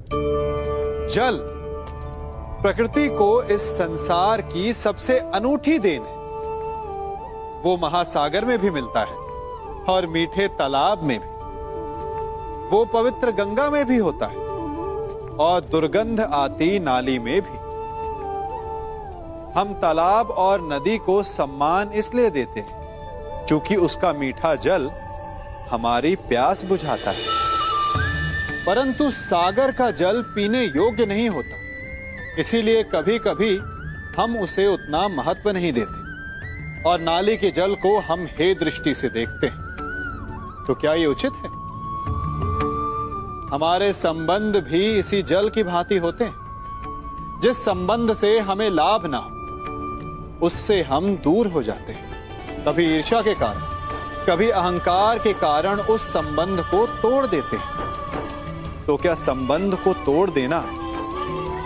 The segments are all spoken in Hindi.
जल प्रकृति को इस संसार की सबसे अनूठी देन है। वो महासागर में भी मिलता है और मीठे तालाब में भी। वो पवित्र गंगा में भी होता है और दुर्गंध आती नाली में भी। हम तालाब और नदी को सम्मान इसलिए देते हैं क्योंकि उसका मीठा जल हमारी प्यास बुझाता है। परंतु सागर का जल पीने योग्य नहीं होता, इसीलिए कभी कभी हम उसे उतना महत्व नहीं देते और नाली के जल को हम हे दृष्टि से देखते हैं। तो क्या ये उचित है? हमारे संबंध भी इसी जल की भांति होते हैं। जिस संबंध से हमें लाभ ना हो उससे हम दूर हो जाते हैं। कभी ईर्ष्या के कारण, कभी अहंकार के कारण उस संबंध को तोड़ देते हैं। तो क्या संबंध को तोड़ देना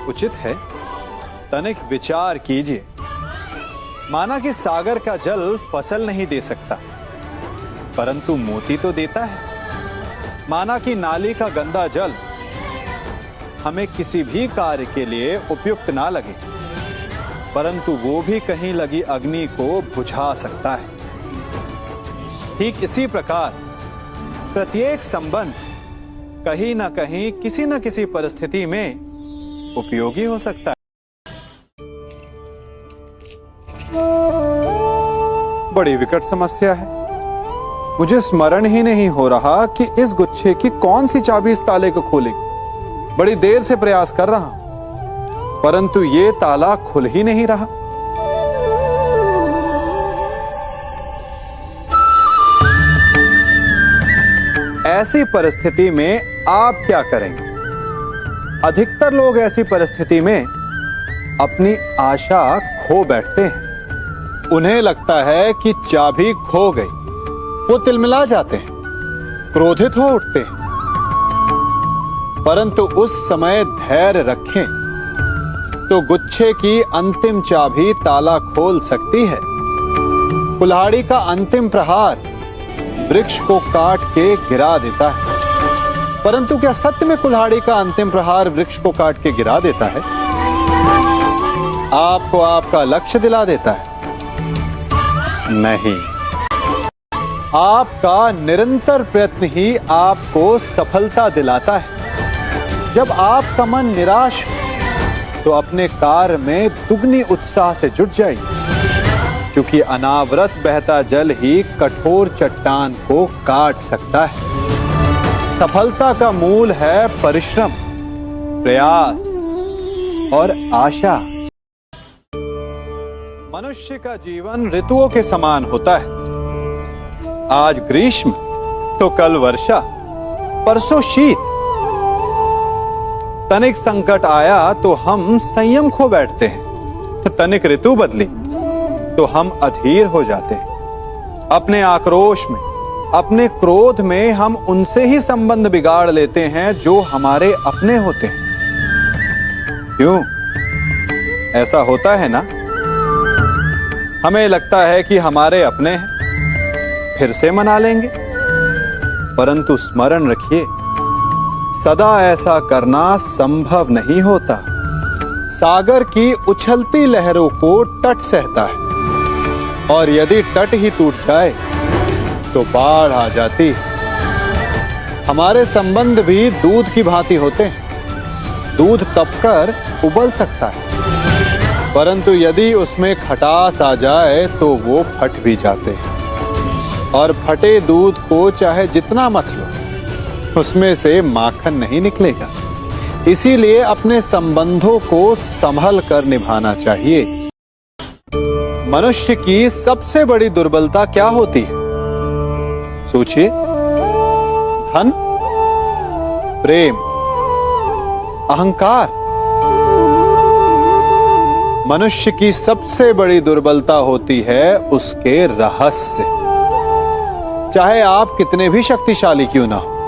उचित है? तनिक विचार कीजिए। माना कि सागर का जल फसल नहीं दे सकता, परंतु मोती तो देता है। माना कि नाली का गंदा जल हमें किसी भी कार्य के लिए उपयुक्त ना लगे, परंतु वो भी कहीं लगी अग्नि को बुझा सकता है। ठीक इसी प्रकार प्रत्येक संबंध कहीं ना कहीं किसी न किसी परिस्थिति में उपयोगी हो सकता है। बड़ी विकट समस्या है। मुझे स्मरण ही नहीं हो रहा कि इस गुच्छे की कौन सी चाबी इस ताले को खोलेगी। बड़ी देर से प्रयास कर रहा हूं, परंतु ये ताला खुल ही नहीं रहा। ऐसी परिस्थिति में आप क्या करेंगे? अधिकतर लोग ऐसी परिस्थिति में अपनी आशा खो बैठते हैं। उन्हें लगता है कि चाबी खो गई। वो तिलमिला जाते हैं, क्रोधित हो उठते हैं। परंतु उस समय धैर्य रखें तो गुच्छे की अंतिम चाबी ताला खोल सकती है। कुल्हाड़ी का अंतिम प्रहार वृक्ष को काट के गिरा देता है, परंतु क्या सत्य में कुल्हाड़ी का अंतिम प्रहार वृक्ष को काट के गिरा देता है? आपको आपका लक्ष्य दिला देता है? नहीं, आपका निरंतर प्रयत्न ही आपको सफलता दिलाता है। जब आपका मन निराश हो तो अपने कार्य में दुगनी उत्साह से जुट जाइए, क्योंकि अनावरत बहता जल ही कठोर चट्टान को काट सकता है। सफलता का मूल है परिश्रम, प्रयास और आशा। मनुष्य का जीवन ऋतुओं के समान होता है। आज ग्रीष्म तो कल वर्षा, परसों शीत। तनिक संकट आया तो हम संयम खो बैठते हैं, तनिक ऋतु बदली तो हम अधीर हो जाते हैं। अपने आक्रोश में, अपने क्रोध में हम उनसे ही संबंध बिगाड़ लेते हैं जो हमारे अपने होते हैं। क्यों ऐसा होता है ना? हमें लगता है कि हमारे अपने हैं, फिर से मना लेंगे, परंतु स्मरण रखिए, सदा ऐसा करना संभव नहीं होता। सागर की उछलती लहरों को तट सहता है, और यदि तट ही टूट जाए तो बाढ़ आ जाती है। हमारे संबंध भी दूध की भांति होते हैं। दूध तपकर उबल सकता है, परंतु यदि उसमें खटास आ जाए तो वो फट भी जाते हैं। और फटे दूध को चाहे जितना मथ लो, उसमें से माखन नहीं निकलेगा। इसीलिए अपने संबंधों को संभल कर निभाना चाहिए। मनुष्य की सबसे बड़ी दुर्बलता क्या होती है? सोचिए। धन, प्रेम, अहंकार। मनुष्य की सबसे बड़ी दुर्बलता होती है उसके रहस्य। चाहे आप कितने भी शक्तिशाली क्यों ना हो,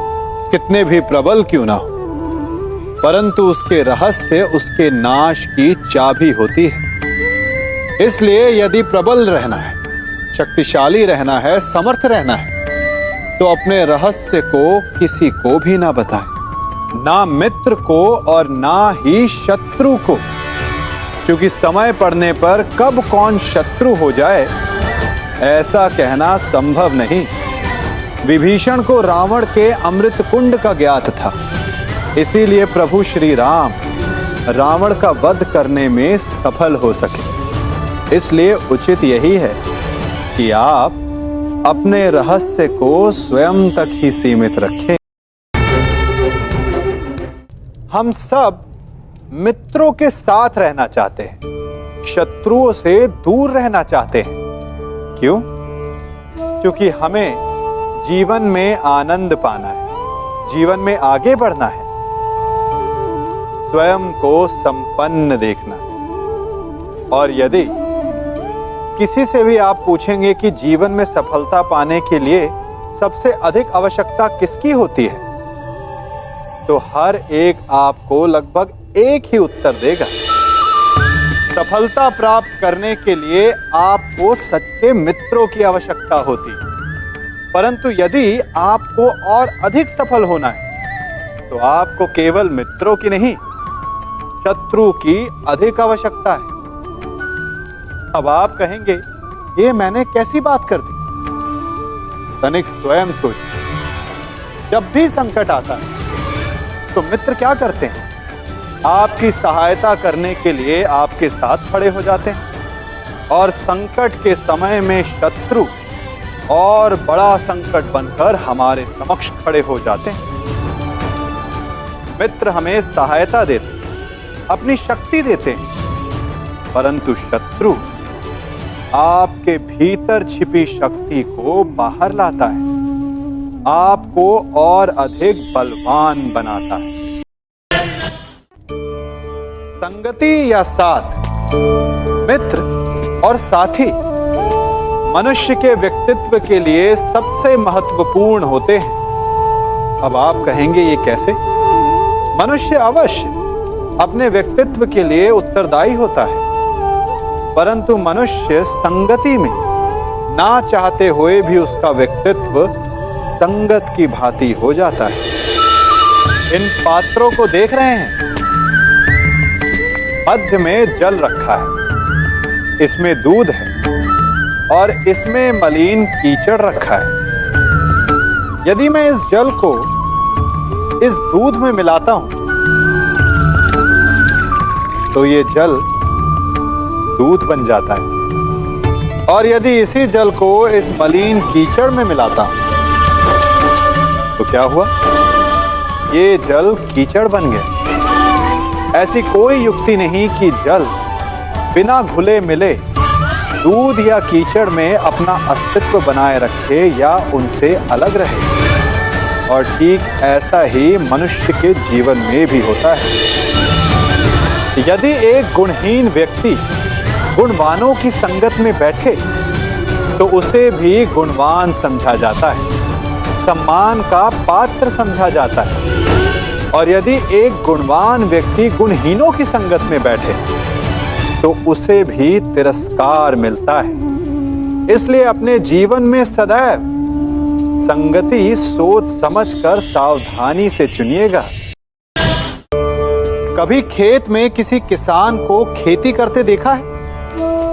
कितने भी प्रबल क्यों ना हो, परंतु उसके रहस्य उसके नाश की चाबी होती है। इसलिए यदि प्रबल रहना है, शक्तिशाली रहना है, समर्थ रहना है, तो अपने रहस्य को किसी को भी ना बताएं। ना मित्र को और ना ही शत्रु को, क्योंकि समय पड़ने पर कब कौन शत्रु हो जाए ऐसा कहना संभव नहीं। विभीषण को रावण के अमृत कुंड का ज्ञात था, इसीलिए प्रभु श्री राम रावण का वध करने में सफल हो सके। इसलिए उचित यही है कि आप अपने रहस्य को स्वयं तक ही सीमित रखें। हम सब मित्रों के साथ रहना चाहते हैं, शत्रुओं से दूर रहना चाहते हैं। क्यों? क्योंकि हमें जीवन में आनंद पाना है, जीवन में आगे बढ़ना है, स्वयं को संपन्न देखना है। और यदि किसी से भी आप पूछेंगे कि जीवन में सफलता पाने के लिए सबसे अधिक आवश्यकता किसकी होती है, तो हर एक आपको लगभग एक ही उत्तर देगा। सफलता प्राप्त करने के लिए आपको सच्चे मित्रों की आवश्यकता होती है। परंतु यदि आपको और अधिक सफल होना है तो आपको केवल मित्रों की नहीं, शत्रु की अधिक आवश्यकता है। अब आप कहेंगे, ये मैंने कैसी बात कर दी? तनिक स्वयं सोचिए। जब भी संकट आता है तो मित्र क्या करते हैं? आपकी सहायता करने के लिए आपके साथ खड़े हो जाते हैं, और संकट के समय में शत्रु और बड़ा संकट बनकर हमारे समक्ष खड़े हो जाते हैं। मित्र हमें सहायता देते हैं, अपनी शक्ति देते हैं, परंतु शत्रु आपके भीतर छिपी शक्ति को बाहर लाता है, आपको और अधिक बलवान बनाता है। संगति या साथ, मित्र और साथी मनुष्य के व्यक्तित्व के लिए सबसे महत्वपूर्ण होते हैं। अब आप कहेंगे, ये कैसे? मनुष्य अवश्य अपने व्यक्तित्व के लिए उत्तरदायी होता है, परंतु मनुष्य संगति में ना चाहते हुए भी उसका व्यक्तित्व संगत की भांति हो जाता है। इन पात्रों को देख रहे हैं, मध्य में जल रखा है, इसमें दूध है और इसमें मलिन कीचड़ रखा है। यदि मैं इस जल को इस दूध में मिलाता हूं तो ये जल दूध बन जाता है, और यदि इसी जल को इस मलिन कीचड़ में मिलाता हूं तो क्या हुआ? ये जल कीचड़ बन गया। ऐसी कोई युक्ति नहीं कि जल बिना घुले मिले दूध या कीचड़ में अपना अस्तित्व बनाए रखे या उनसे अलग रहे। और ठीक ऐसा ही मनुष्य के जीवन में भी होता है। यदि एक गुणहीन व्यक्ति गुणवानों की संगत में बैठे तो उसे भी गुणवान समझा जाता है, सम्मान का पात्र समझा जाता है। और यदि एक गुणवान व्यक्ति गुणहीनों की संगत में बैठे तो उसे भी तिरस्कार मिलता है। इसलिए अपने जीवन में सदैव संगति सोच समझकर सावधानी से चुनिएगा। कभी खेत में किसी किसान को खेती करते देखा है?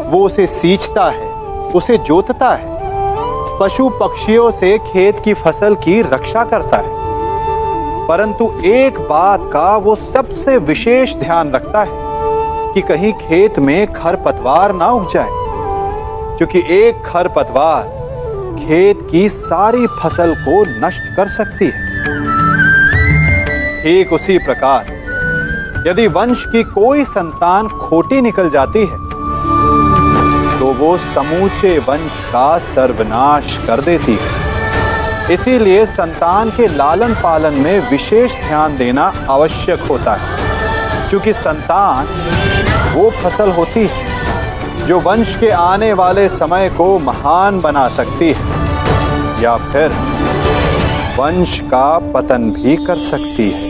वो उसे सींचता है, उसे जोतता है, पशु पक्षियों से खेत की फसल की रक्षा करता है, परंतु एक बात का वो सबसे विशेष ध्यान रखता है कि कहीं खेत में खरपतवार ना उग जाए, क्योंकि एक खरपतवार खेत की सारी फसल को नष्ट कर सकती है। ठीक उसी प्रकार यदि वंश की कोई संतान खोटी निकल जाती है तो वो समूचे वंश का सर्वनाश कर देती है। इसीलिए संतान के लालन पालन में विशेष ध्यान देना आवश्यक होता है, क्योंकि संतान वो फसल होती है जो वंश के आने वाले समय को महान बना सकती है या फिर वंश का पतन भी कर सकती है।